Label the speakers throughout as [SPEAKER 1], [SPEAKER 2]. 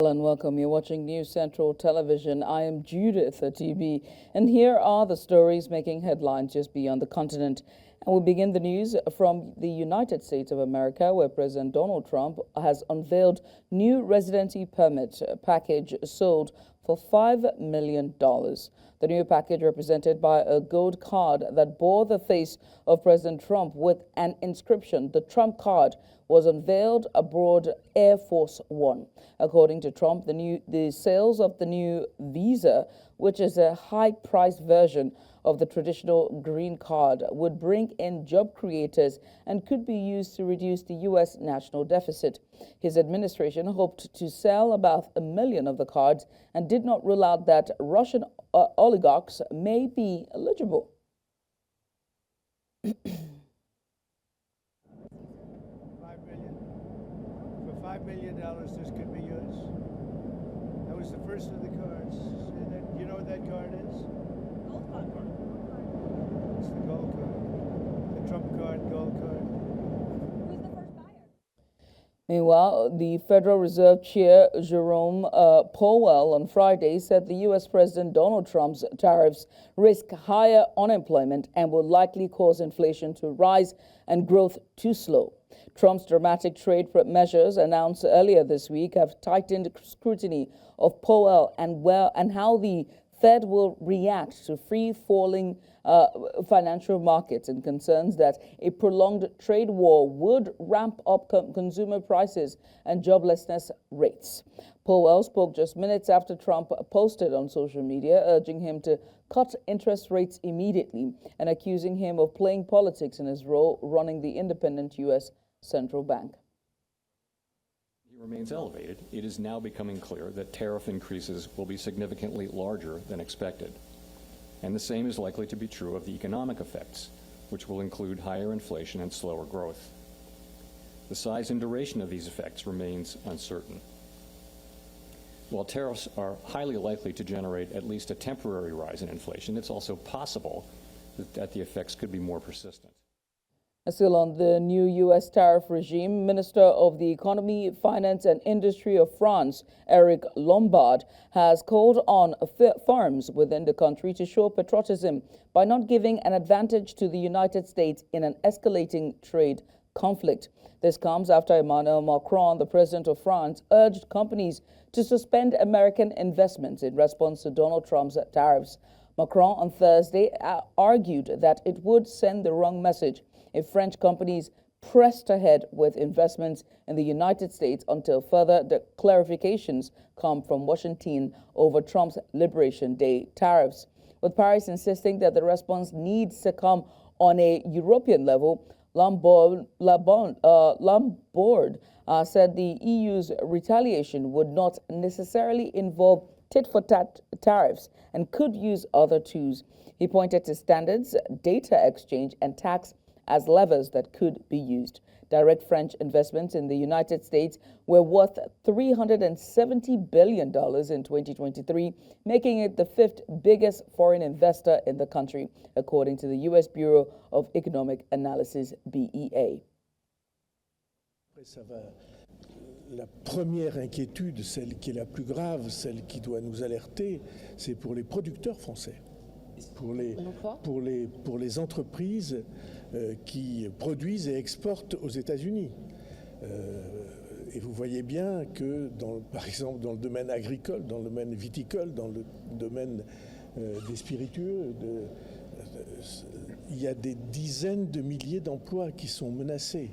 [SPEAKER 1] And welcome. You're watching News Central Television. I am Judith TB, and here are the stories making headlines just beyond the continent. And we begin the news from the United States of America, where President Donald Trump has unveiled new residency permit package sold for $5 million. The new package, represented by a gold card that bore the face of President Trump with an inscription, "The Trump Card," was unveiled aboard Air Force One. According to Trump, the sales of the new visa, which is a high-priced version of the traditional green card, would bring in job creators and could be used to reduce the U.S. national deficit. His administration hoped to sell about 1 million of the cards and did not rule out that Russian oligarchs may be eligible.
[SPEAKER 2] 5 million dollars this could be yours. That was the first of the cards. You know what that card is?
[SPEAKER 3] Gold card.
[SPEAKER 2] It's the gold card. The Trump card, gold card.
[SPEAKER 3] Who's the first buyer?
[SPEAKER 1] Meanwhile, the Federal Reserve Chair Jerome Powell on Friday said the U.S. President Donald Trump's tariffs risk higher unemployment and will likely cause inflation to rise and growth to slow. Trump's dramatic trade measures announced earlier this week have tightened scrutiny of Powell and how the Fed will react to free-falling financial markets, and concerns that a prolonged trade war would ramp up consumer prices and joblessness rates. Powell spoke just minutes after Trump posted on social media, urging him to cut interest rates immediately and accusing him of playing politics in his role running the independent U.S. central bank.
[SPEAKER 4] He remains elevated. It is now becoming clear that tariff increases will be significantly larger than expected. And the same is likely to be true of the economic effects, which will include higher inflation and slower growth. The size and duration of these effects remains uncertain. While tariffs are highly likely to generate at least a temporary rise in inflation, it's also possible that the effects could be more persistent.
[SPEAKER 1] Still on the new U.S. tariff regime, Minister of the Economy, Finance and Industry of France, Eric Lombard, has called on firms within the country to show patriotism by not giving an advantage to the United States in an escalating trade conflict. This comes after Emmanuel Macron, the president of France, urged companies to suspend American investments in response to Donald Trump's tariffs. Macron on Thursday argued that it would send the wrong message if French companies pressed ahead with investments in the United States until further clarifications come from Washington over Trump's Liberation Day tariffs. With Paris insisting that the response needs to come on a European level, Lombard said the EU's retaliation would not necessarily involve tit-for-tat tariffs and could use other tools. He pointed to standards, data exchange, and tax as levers that could be used. Direct French investments in the United States were worth $370 billion in 2023, making it the fifth biggest foreign investor in the country, according to the U.S. Bureau of Economic Analysis, BEA.
[SPEAKER 5] La première inquiétude, celle qui est la plus grave, celle qui doit nous alerter, c'est pour les producteurs français, pour les entreprises qui produisent et exportent aux États-Unis. Et vous voyez bien que, par exemple, dans le domaine agricole, dans le domaine viticole, dans le domaine des spiritueux, il y a des dizaines de milliers d'emplois qui sont menacés.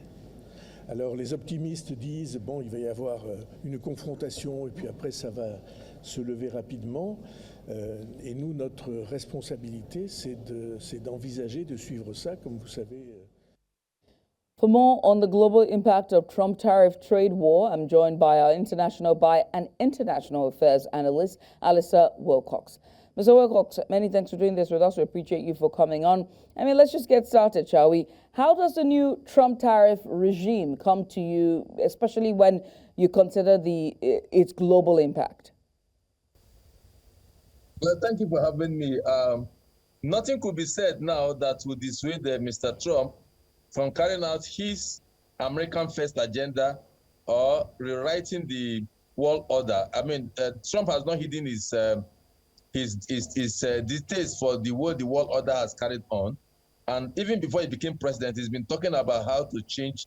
[SPEAKER 5] Alors les optimistes disent, bon, il va y avoir une confrontation et puis après ça va se lever rapidement. Et nous, notre responsabilité, c'est d'envisager de suivre ça, comme vous savez.
[SPEAKER 1] For more on the global impact of Trump tariff trade war, I'm joined by an international affairs analyst, Alyssa Wilcox. Mr. Wilcox, many thanks for doing this with us. We appreciate you for coming on. I mean, let's just get started, shall we? How does the new Trump tariff regime come to you, especially when you consider its global impact?
[SPEAKER 6] Well, thank you for having me. Nothing could be said now that would dissuade Mr. Trump from carrying out his American First agenda or rewriting the world order. I mean, Trump has not hidden his distaste for the way the world order has carried on. And even before he became president, he's been talking about how to change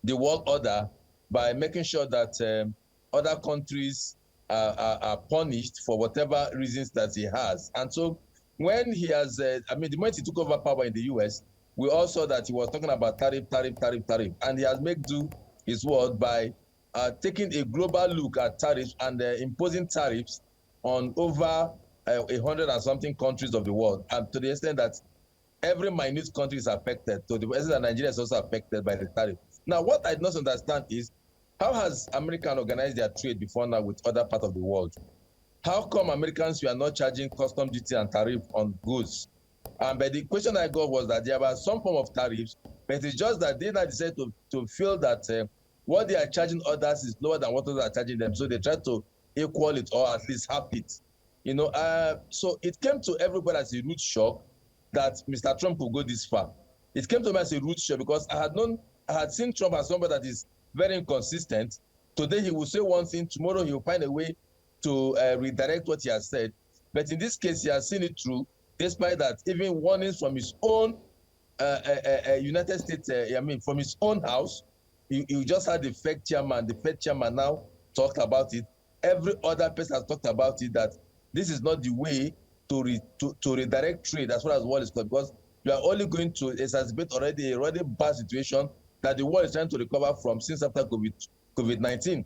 [SPEAKER 6] the world order by making sure that other countries are punished for whatever reasons that he has. And so when he has, I mean, the moment he took over power in the US, we all saw that he was talking about tariff. And he has made do his word by taking a global look at tariffs and imposing tariffs on over 100 and something countries of the world, and to the extent that every minute country is affected, to the extent that Nigeria is also affected by the tariff. Now, what I don't understand is, how has America organized their trade before now with other parts of the world? How come Americans were not charging custom duty and tariff on goods? But the question I got was that there was some form of tariffs, but it's just that they now decided to feel that what they are charging others is lower than what others are charging them. So they try to equal it or at least half it. You know, so it came to everybody as a rude shock that Mr. Trump would go this far. It came to me as a rude shock because I had seen Trump as somebody that is very inconsistent. Today he will say one thing, tomorrow he will find a way to redirect what he has said. But in this case, he has seen it through, despite that even warnings from his own United States, from his own house. You just had the Fed chairman now talked about it. Every other person has talked about it, that this is not the way to redirect trade as far as world is concerned, because you are only going to exacerbate already a already bad situation that the world is trying to recover from since after COVID-19.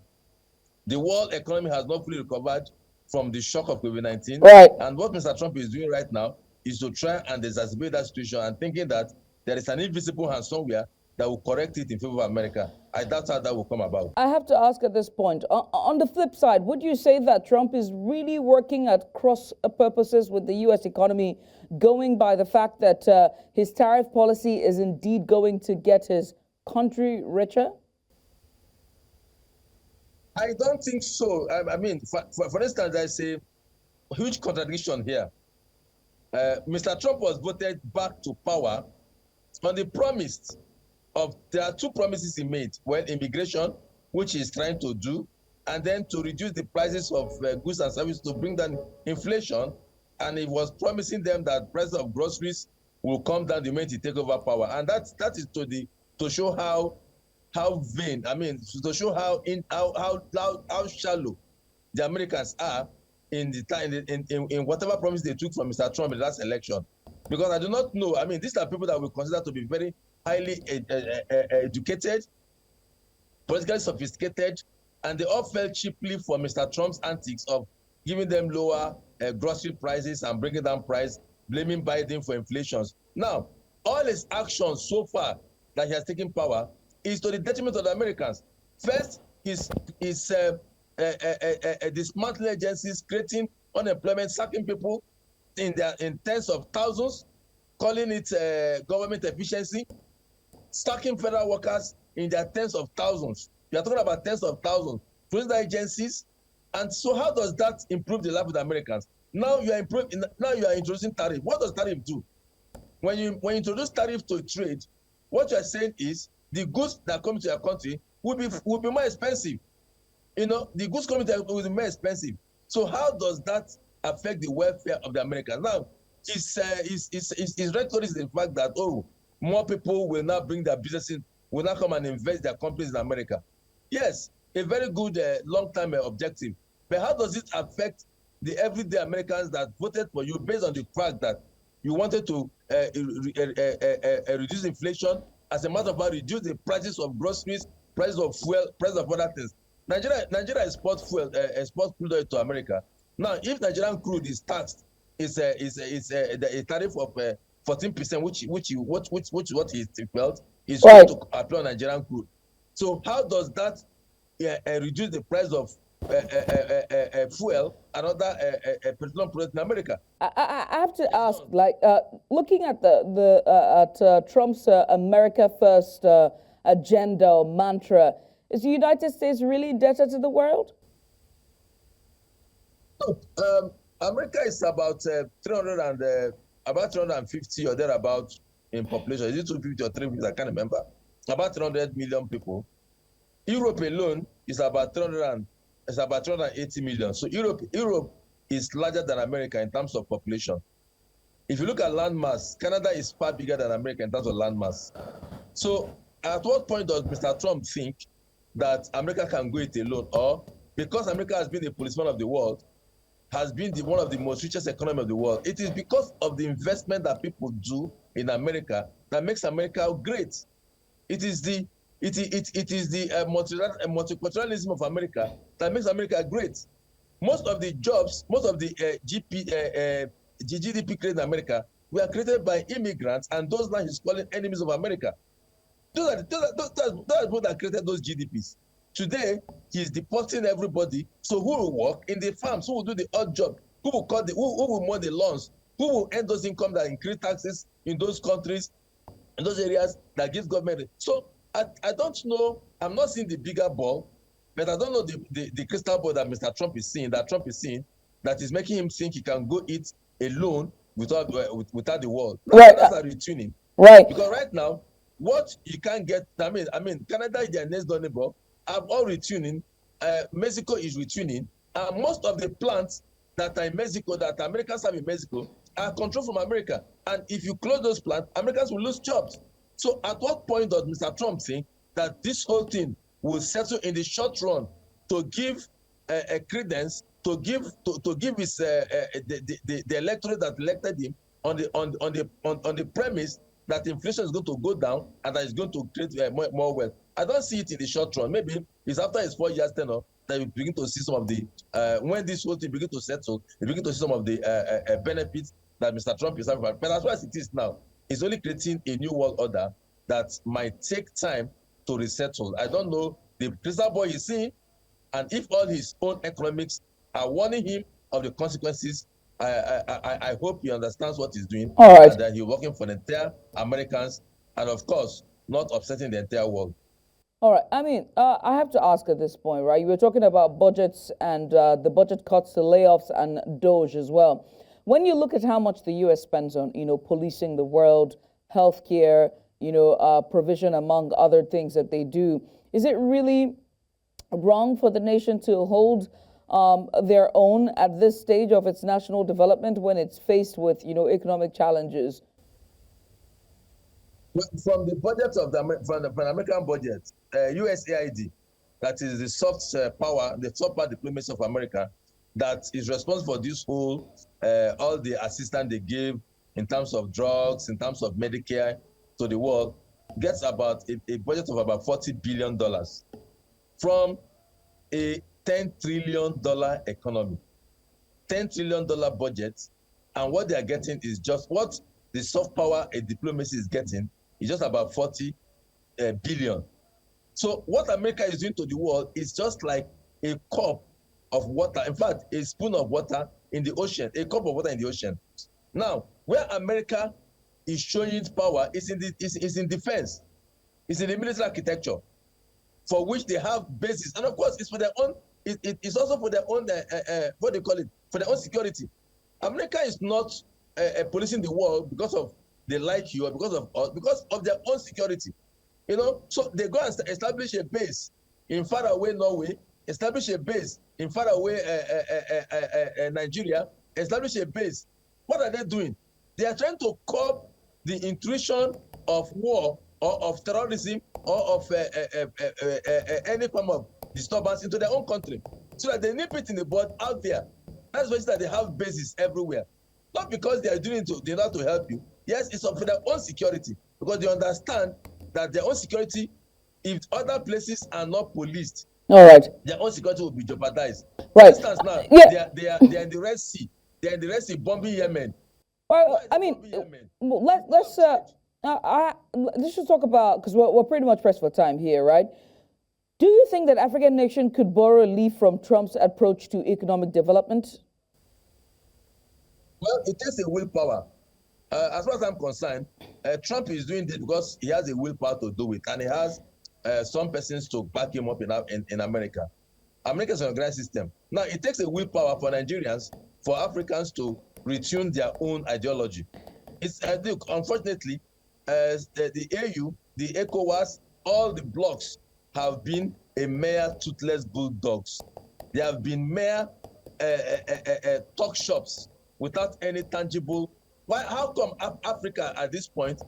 [SPEAKER 6] The world economy has not fully recovered from the shock of COVID-19.
[SPEAKER 1] Right.
[SPEAKER 6] And what Mr. Trump is doing right now is to try and exacerbate that situation and thinking that there is an invisible hand somewhere that will correct it in favor of America. I doubt how that will come about.
[SPEAKER 1] I have to ask at this point, on the flip side, would you say that Trump is really working at cross purposes with the U.S. economy, going by the fact that his tariff policy is indeed going to get his country richer?
[SPEAKER 6] I don't think so. I mean, for instance, I say huge contradiction here. Mr. Trump was voted back to power on the promise of, there are two promises he made. Well, immigration, which he's trying to do, and then to reduce the prices of goods and services to bring down inflation. And he was promising them that prices of groceries will come down the moment he take over power. And that is to show how vain, I mean, to show how shallow the Americans are in whatever promise they took from Mr. Trump in the last election. Because I do not know, I mean, these are people that we consider to be very highly educated, politically sophisticated, and they all fell cheaply for Mr. Trump's antics of giving them lower grocery prices and bringing down price, blaming Biden for inflation. Now, all his actions so far that he has taken power is to the detriment of the Americans. First, his dismantling agencies, creating unemployment, sacking people in tens of thousands, calling it government efficiency, stacking federal workers in their tens of thousands. You are talking about tens of thousands, closing the agencies. And so how does that improve the life of the Americans? Now you are introducing tariff. What does tariff do? When you introduce tariff to trade, what you are saying is the goods that come to your country will be more expensive. You know, the goods coming to your country will be more expensive. So how does that affect the welfare of the Americans? Now, his rhetoric is the fact that, more people will now bring their business in, will now come and invest their companies in America. Yes, a very good long-term objective. But how does it affect the everyday Americans that voted for you based on the fact that you wanted to reduce inflation, as a matter of fact, reduce the prices of groceries, prices of fuel, prices of other things? Nigeria exports fuel, exports crude oil to America. Now, if Nigerian crude is taxed, it's a tariff of 14%, which what he felt is
[SPEAKER 1] right,
[SPEAKER 6] going to apply on Nigerian crude. So how does that reduce the price of fuel and other petroleum products in America?
[SPEAKER 1] I have to ask, like, looking at Trump's America First agenda or mantra, is the United States really indebted to the world?
[SPEAKER 6] No, America is about 350 or thereabouts in population. Is it 250 or 350? I can't remember. About 300 million people. Europe alone is about 300 is about 380 million. So Europe is larger than America in terms of population. If you look at landmass, Canada is far bigger than America in terms of landmass. So at what point does Mr. Trump think that America can go it alone? Or because America has been the policeman of the world, has been one of the most richest economy of the world, it is because of the investment that people do in America that makes America great. It is the multiculturalism of America that makes America great. Most of the jobs, most of the GDP created in America were created by immigrants and those now he's calling enemies of America. Those are people that created those GDPs. Today, he's deporting everybody. So who will work in the farms? Who will do the odd job? Who will cut who will mow the lawns? Who will earn those income that increase taxes in those countries, in those areas that gives government? So I don't know. I'm not seeing the bigger ball, but I don't know the crystal ball that Mr. Trump is seeing, that is making him think he can go it alone without the world.
[SPEAKER 1] Right.
[SPEAKER 6] That's a retuning.
[SPEAKER 1] Right.
[SPEAKER 6] Because right now, what you can't get, I mean, Canada is their next door neighbor. I'm all retuning. Mexico is retuning. And most of the plants that are in Mexico, that Americans have in Mexico, are controlled from America. And if you close those plants, Americans will lose jobs. So at what point does Mr. Trump think that this whole thing will settle in the short run to give a credence, to give his the electorate that elected him on the premise that inflation is going to go down and that is going to create more wealth? I don't see it in the short run. Maybe it's after his 4 years tenure that we begin to see some of the when this whole thing begin to settle, we begin to see some of the benefits that Mr. Trump is having. But as far as it is now, it's only creating a new world order that might take time to resettle. I don't know the crystal ball he's seeing, and if all his own economics are warning him of the consequences, I hope he understands what he's doing.
[SPEAKER 1] All right.
[SPEAKER 6] And that he's working for the entire Americans, and of course, not upsetting the entire world.
[SPEAKER 1] All right. I mean, I have to ask at this point, right? You were talking about budgets and the budget cuts, the layoffs, and Doge as well. When you look at how much the U.S. spends on, policing the world, healthcare, provision, among other things that they do, is it really wrong for the nation to hold their own at this stage of its national development when it's faced with, economic challenges?
[SPEAKER 6] From the budget of from the American budget, USAID, that is the soft power diplomacy of America, that is responsible for this whole all the assistance they give in terms of drugs, in terms of Medicare to the world, gets about a budget of about $40 billion from a $10 trillion economy. $10 trillion budget, and what they are getting is just what the soft power diplomacy is getting is just about 40 billion. So what America is doing to the world is just like a cup of water. In fact, a spoon of water in the ocean, a cup of water in the ocean. Now, where America is showing its power is in defense. It's in the military architecture, for which they have bases, and of course, it's for their own. It's also for their own. What do you call it? For their own security. America is not policing the world because of they like you or because of their own security. So they go and establish a base in faraway Norway, establish a base in faraway Nigeria, establish a base. What are they doing? They are trying to curb the intrusion of war or of terrorism or of any form of disturbance into their own country, so that they nip it in the bud out there. That's why they have bases everywhere. Not because they are doing it they're not to help you. Yes, it's for their own security, because they understand that their own security, if other places are not policed,
[SPEAKER 1] all right,
[SPEAKER 6] their own security will be jeopardized.
[SPEAKER 1] Right.
[SPEAKER 6] For instance, now
[SPEAKER 1] Yeah.
[SPEAKER 6] they are in the Red Sea. They are in the Red Sea bombing Yemen.
[SPEAKER 1] Well, I mean, let's just talk about, because we're pretty much pressed for time here, right? Do you think that African nation could borrow a leaf from Trump's approach to economic development?
[SPEAKER 6] Well, it takes a willpower. As far as I'm concerned, Trump is doing this because he has a willpower to do it, and he has some persons to back him up in America. America is an organized system. Now, it takes a willpower for Nigerians, for Africans to retune their own ideology. Look, unfortunately, the AU, the ECOWAS, all the blocs have been a mere toothless bulldogs. There have been mere talk shops without any tangible. Why? How come Africa at this point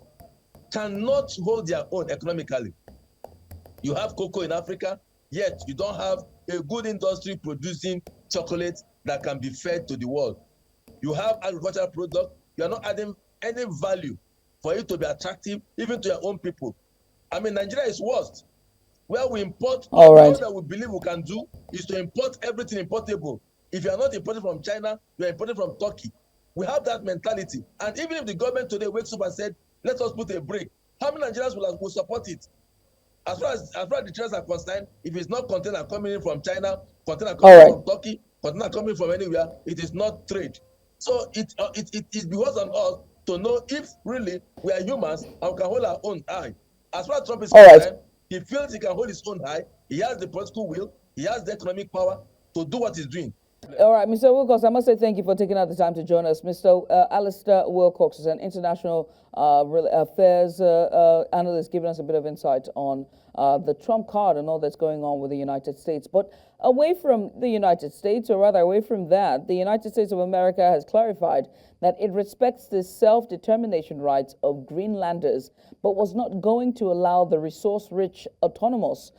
[SPEAKER 6] cannot hold their own economically? You have cocoa in Africa, yet you don't have a good industry producing chocolate that can be fed to the world. You have agricultural product, you are not adding any value for it to be attractive even to your own people. I mean, Nigeria is worst, where we import all that we believe we can do is to import everything importable. If you are not importing from China, you are importing from Turkey. We have that mentality. And even if the government today wakes up and said, let us put a break, how many Nigerians will support it? As far as the trends are concerned, if it's not container coming in from China, container coming from Turkey, container coming from anywhere, it is not trade. So it behoves on us to know if really we are humans and we can hold our own high. As far as Trump is concerned, he feels he can hold his own high. He has the political will. He has the economic power to do what he's doing.
[SPEAKER 1] All right, Mr. Wilcox, I must say thank you for taking out the time to join us. Mr. Alistair Wilcox is an international affairs analyst, giving us a bit of insight on the Trump card and all that's going on with the United States. But away from the United States, or rather away from that, the United States of America has clarified that it respects the self-determination rights of Greenlanders, but was not going to allow the resource-rich autonomous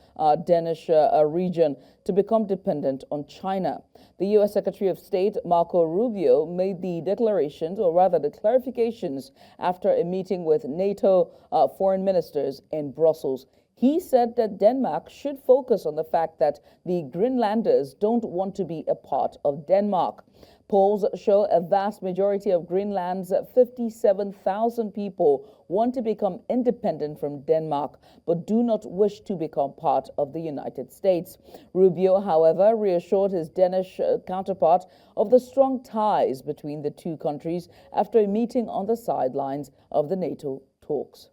[SPEAKER 1] Danish region to become dependent on China. The U.S. Secretary of State, Marco Rubio, made the declarations, or rather the clarifications, after a meeting with NATO foreign ministers in Brussels. He said that Denmark should focus on the fact that the Greenlanders don't want to be a part of Denmark. Polls show a vast majority of Greenland's 57,000 people want to become independent from Denmark, but do not wish to become part of the United States. Rubio, however, reassured his Danish counterpart of the strong ties between the two countries after a meeting on the sidelines of the NATO talks.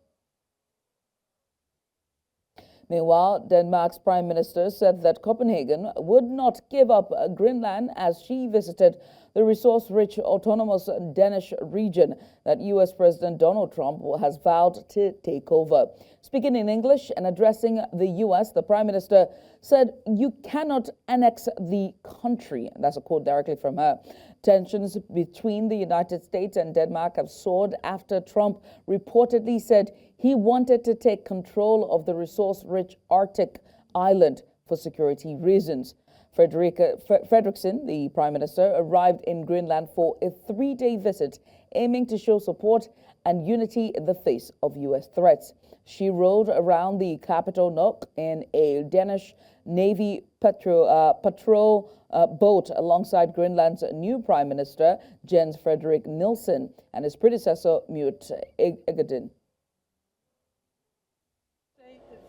[SPEAKER 1] Meanwhile, Denmark's prime minister said that Copenhagen would not give up Greenland as she visited the resource-rich autonomous Danish region that U.S. President Donald Trump has vowed to take over. Speaking in English and addressing the U.S., the prime minister said, "You cannot annex the country." That's a quote directly from her. Tensions between the United States and Denmark have soared after Trump reportedly said he wanted to take control of the resource-rich Arctic island for security reasons. Frederiksen, the prime minister, arrived in Greenland for a 3-day visit, aiming to show support and unity in the face of U.S. threats. She rode around the capital Nuuk in a Danish Navy patrol boat alongside Greenland's new prime minister, Jens Frederik Nielsen, and his predecessor, Mute Egedin.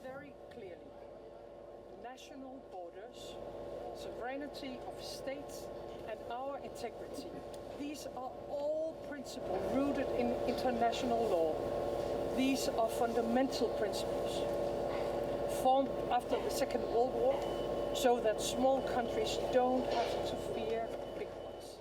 [SPEAKER 7] Very clearly, national borders, sovereignty of states, and our integrity. These are all principles rooted in international law. These are fundamental principles formed after the Second World War so that small countries don't have to fear big ones.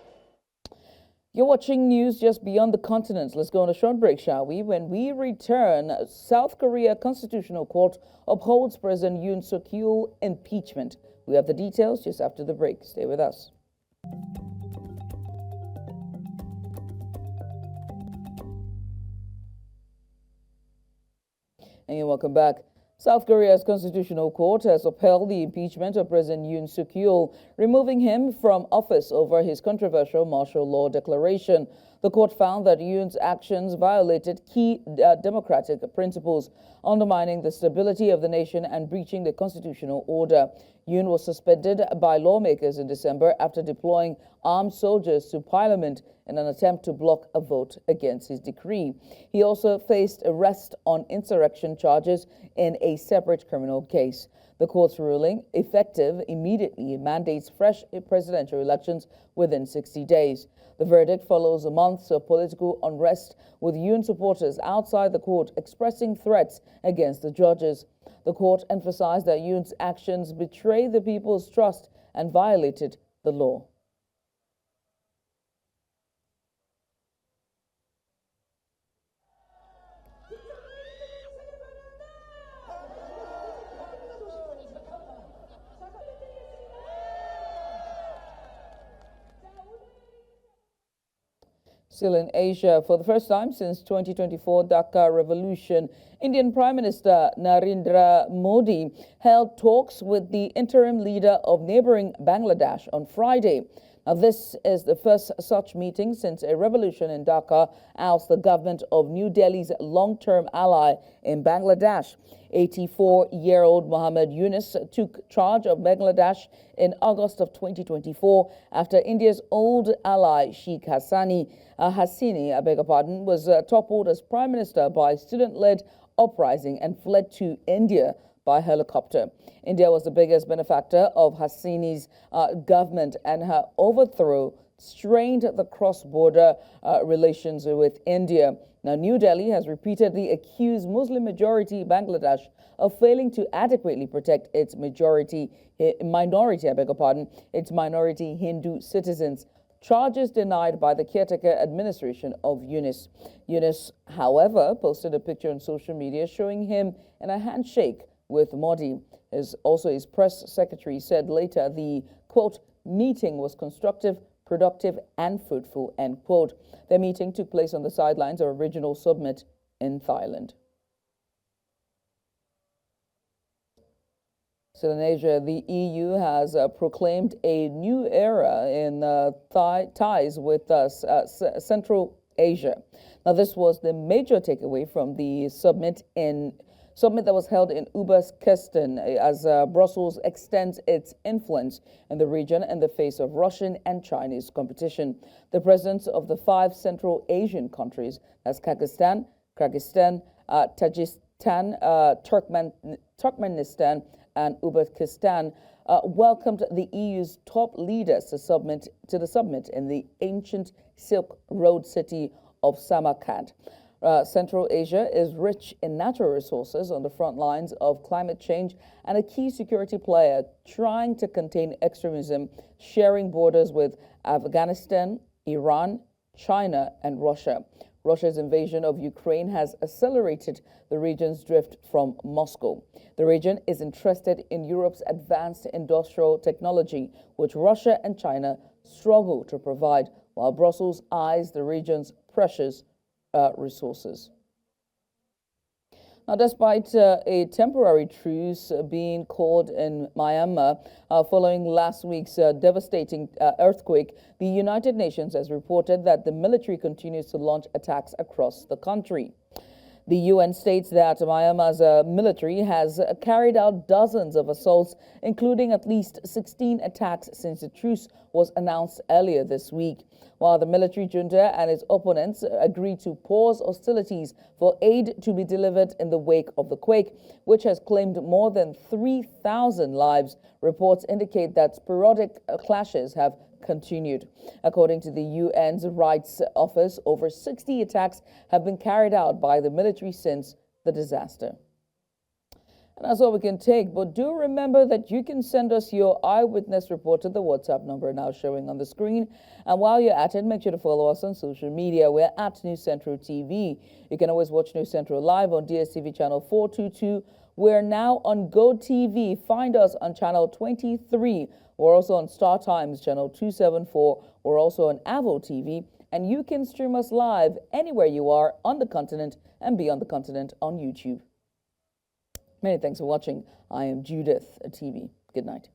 [SPEAKER 1] You're watching news just beyond the continent. Let's go on a short break, shall we? When we return, South Korea Constitutional Court upholds President Yoon Suk-yeol impeachment. We have the details just after the break. Stay with us. And welcome back. South Korea's Constitutional Court has upheld the impeachment of President Yoon Suk-yeol, removing him from office over his controversial martial law declaration. The court found that Yoon's actions violated key democratic principles, undermining the stability of the nation and breaching the constitutional order. Yoon was suspended by lawmakers in December after deploying armed soldiers to parliament in an attempt to block a vote against his decree. He also faced arrest on insurrection charges in a separate criminal case. The court's ruling, effective immediately, mandates fresh presidential elections within 60 days. The verdict follows months of political unrest, with Yoon supporters outside the court expressing threats against the judges. The court emphasized that Yoon's actions betrayed the people's trust and violated the law. Still in Asia, for the first time since 2024 Dhaka revolution, Indian Prime Minister Narendra Modi held talks with the interim leader of neighboring Bangladesh on Friday. Now, this is the first such meeting since a revolution in Dhaka ousted the government of New Delhi's long-term ally in Bangladesh. 84-year-old Muhammad Yunus took charge of Bangladesh in August of 2024 after India's old ally Sheikh Hasini was toppled as prime minister by student-led uprising and fled to India by helicopter. India was the biggest benefactor of Hasini's government, and her overthrow strained the cross-border relations with India. Now, New Delhi has repeatedly accused Muslim-majority Bangladesh of failing to adequately protect its minority Hindu citizens. Charges denied by the caretaker administration of Yunus. Yunus, however, posted a picture on social media showing him in a handshake with Modi. His press secretary said later the, quote, meeting was constructive, productive and fruitful, end quote. The meeting took place on the sidelines of a regional summit in Thailand. Still in Asia, the EU has proclaimed a new era in ties with Central Asia. Now, this was the major takeaway from the summit that was held in Uzbekistan as Brussels extends its influence in the region in the face of Russian and Chinese competition. The presidents of the 5 Central Asian countries, as Kyrgyzstan, Tajikistan, Turkmenistan, and Uzbekistan, welcomed the EU's top leaders to the summit in the ancient Silk Road city of Samarkand. Central Asia is rich in natural resources on the front lines of climate change and a key security player trying to contain extremism, sharing borders with Afghanistan, Iran, China, and Russia. Russia's invasion of Ukraine has accelerated the region's drift from Moscow. The region is interested in Europe's advanced industrial technology, which Russia and China struggle to provide, while Brussels eyes the region's precious resources. Now, despite a temporary truce being called in Myanmar following last week's devastating earthquake, the United Nations has reported that the military continues to launch attacks across the country. The UN states that Myanmar's military has carried out dozens of assaults, including at least 16 attacks since the truce was announced earlier this week. While the military junta and its opponents agreed to pause hostilities for aid to be delivered in the wake of the quake, which has claimed more than 3,000 lives, reports indicate that sporadic clashes have continued. According to the UN's Rights Office, over 60 attacks have been carried out by the military since the disaster. And that's all we can take, but do remember that you can send us your eyewitness report to the WhatsApp number now showing on the screen. And while you're at it, make sure to follow us on social media. We're at News Central TV. You can always watch News Central live on DSTV channel 422. We're now on GoTV. Find us on channel 23. We're also on Star Times channel 274. We're also on Avo TV. And you can stream us live anywhere you are on the continent and beyond the continent on YouTube. Many thanks for watching. I am Judith TV. Good night.